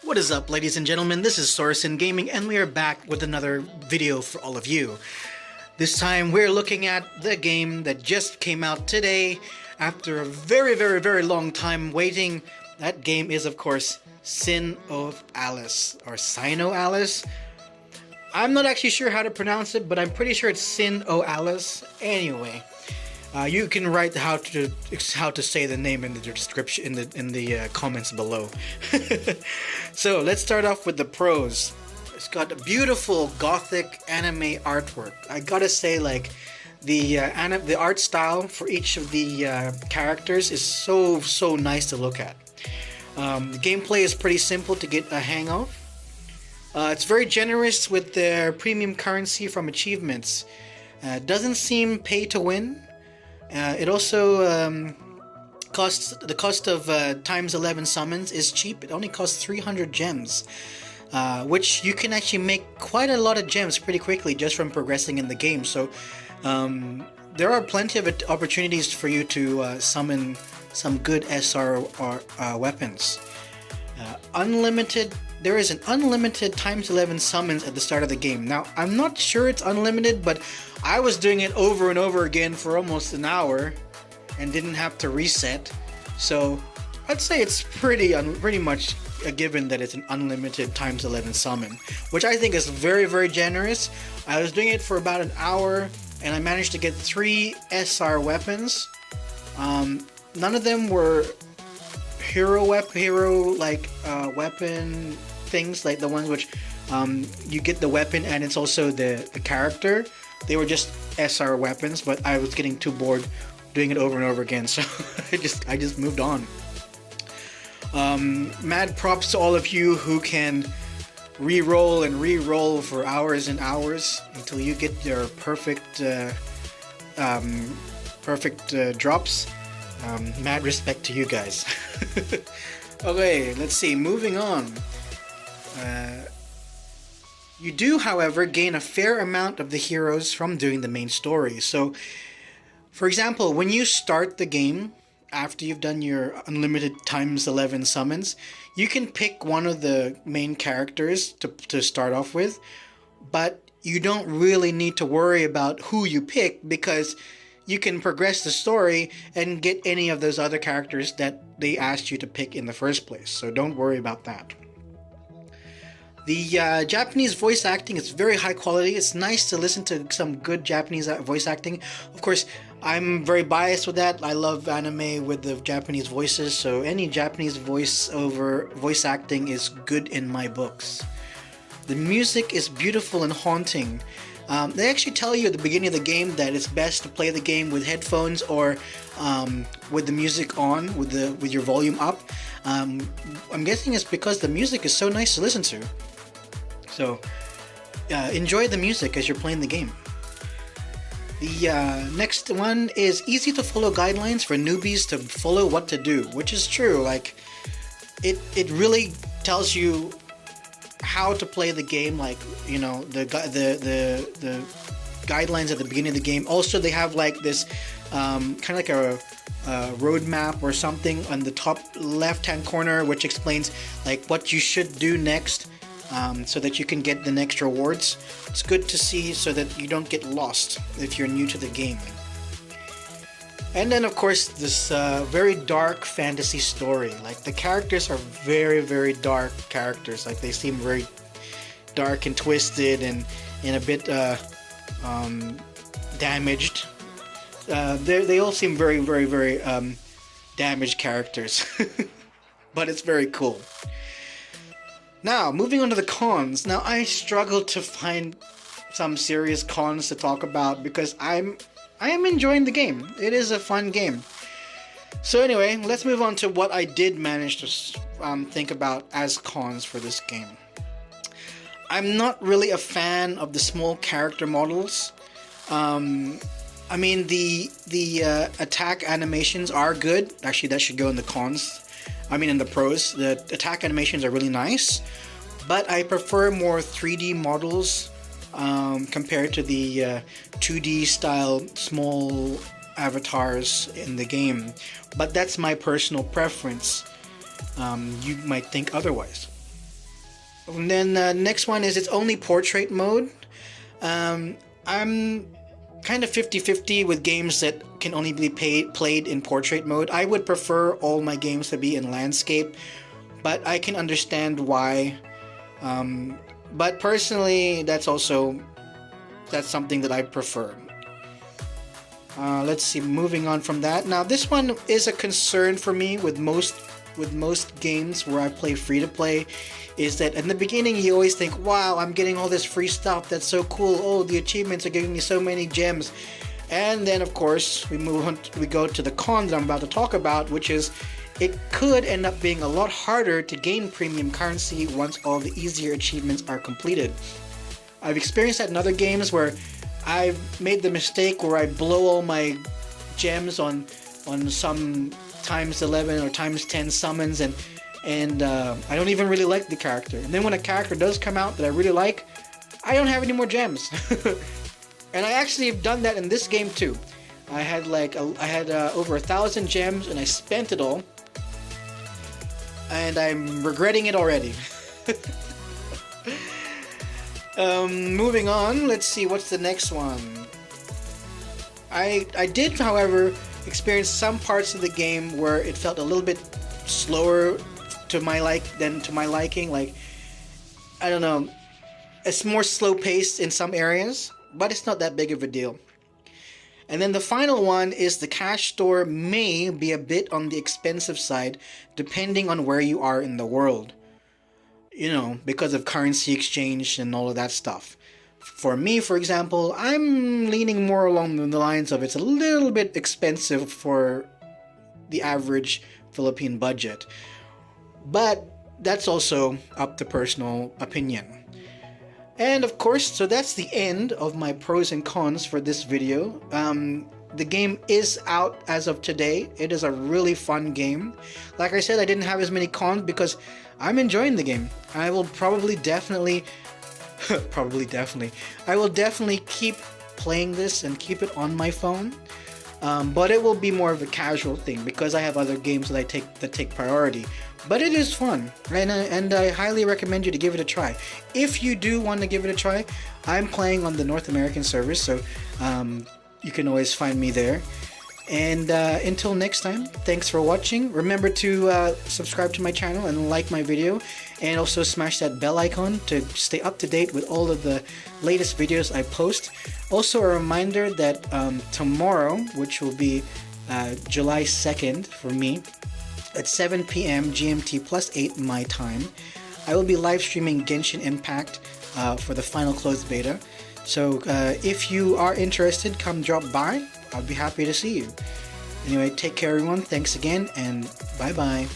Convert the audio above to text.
What is up, ladies and gentlemen? This is Sora Synn Gaming, and we are back with another video for all of you. This time we're looking at the game that just came out today after a very long time waiting. That game is, of course, SINoALICE, or SINoALICE. I'm not actually sure how to pronounce it, but I'm pretty sure it's SINoALICE. Anyway, you can write how to say the name in the description in the comments below. So let's start off with the pros. It's got a beautiful gothic anime artwork. I gotta say, like, the art style for each of the characters is so nice to look at. The gameplay is pretty simple to get a hang of. It's very generous with their premium currency from achievements. Doesn't seem pay to win. It also the cost of times 11 summons is cheap. It only costs 300 gems, which you can actually make quite a lot of gems pretty quickly just from progressing in the game. So there are plenty of opportunities for you to summon some good SR weapons. There is an unlimited times 11 summons at the start of the game. Now, I'm not sure it's unlimited, but I was doing it over and over again for almost an hour and didn't have to reset. So I'd say it's pretty much a given that it's an unlimited times 11 summon, which I think is very generous. I was doing it for about an hour and I managed to get 3 SR weapons. None of them were hero weapon things, like the ones which you get the weapon and it's also the character. They were just SR weapons, but I was getting too bored doing it over and over again, so I just moved on. Mad props to all of you who can re-roll and re-roll for hours and hours until you get your perfect drops. Mad respect to you guys. Okay, let's see, moving on. You do, however, gain a fair amount of the heroes from doing the main story. So, for example, when you start the game, after you've done your unlimited times 11 summons, you can pick one of the main characters to start off with, but you don't really need to worry about who you pick because you can progress the story and get any of those other characters that they asked you to pick in the first place. So don't worry about that. The Japanese voice acting is very high quality. It's nice to listen to some good Japanese voice acting. Of course, I'm very biased with that. I love anime with the Japanese voices, so any Japanese voice acting is good in my books. The music is beautiful and haunting. They actually tell you at the beginning of the game that it's best to play the game with headphones or with the music on, with your volume up. I'm guessing it's because the music is so nice to listen to. So enjoy the music as you're playing the game. The next one is easy to follow guidelines for newbies to follow what to do, which is true. Like it really tells you how to play the game, like, you know, the guidelines at the beginning of the game. Also, they have like this kind of like a roadmap or something on the top left hand corner, which explains like what you should do next, so that you can get the next rewards. It's good to see so that you don't get lost if you're new to the game. And then, of course, this very dark fantasy story. Like, the characters are very dark characters. Like, they seem very dark and twisted and a bit damaged. They all seem very damaged characters. But it's very cool. Now, moving on to the cons. Now, I struggle to find some serious cons to talk about because I am enjoying the game. It is a fun game. So anyway, let's move on to what I did manage to think about as cons for this game. I'm not really a fan of the small character models. I mean, the attack animations are good. Actually, that should go in the cons. I mean, in the pros. The attack animations are really nice, but I prefer more 3D models compared to the 2D style small avatars in the game. But that's my personal preference. You might think otherwise. And then next one is it's only portrait mode. I'm kind of 50-50 with games that can only be played in portrait mode. I would prefer all my games to be in landscape, but I can understand why. But personally, that's something that I prefer. Let's see, moving on from that. Now this one is a concern for me with most games where I play free to play, is that in the beginning you always think, wow, I'm getting all this free stuff, that's so cool, oh, the achievements are giving me so many gems. And then of course we go to the cons that I'm about to talk about, which is it could end up being a lot harder to gain premium currency once all the easier achievements are completed. I've experienced that in other games where I've made the mistake where I blow all my gems on some times 11 or times 10 summons, and I don't even really like the character. And then when a character does come out that I really like, I don't have any more gems. And I actually have done that in this game too. I had over 1,000 gems and I spent it all, and I'm regretting it already. Moving on, let's see, what's the next one? I did, however, experience some parts of the game where it felt a little bit slower to my liking. Like, I don't know, it's more slow paced in some areas, but it's not that big of a deal. And then the final one is the cash store may be a bit on the expensive side depending on where you are in the world. You know, because of currency exchange and all of that stuff. For me, for example, I'm leaning more along the lines of it's a little bit expensive for the average Philippine budget. But that's also up to personal opinion. And of course, so that's the end of my pros and cons for this video. The game is out as of today. It is a really fun game. Like I said, I didn't have as many cons because I'm enjoying the game. I will probably definitely I will definitely keep playing this and keep it on my phone. But it will be more of a casual thing because I have other games that take priority. But it is fun, and I highly recommend you to give it a try. If you do want to give it a try, I'm playing on the North American server, so you can always find me there. And until next time, thanks for watching. Remember to subscribe to my channel and like my video, and also smash that bell icon to stay up to date with all of the latest videos I post. Also a reminder that tomorrow, which will be July 2nd for me, at 7 p.m. GMT plus 8 my time, I will be live streaming Genshin Impact for the final closed beta. So if you are interested, come drop by. I'll be happy to see you. Anyway, take care everyone. Thanks again, and bye-bye.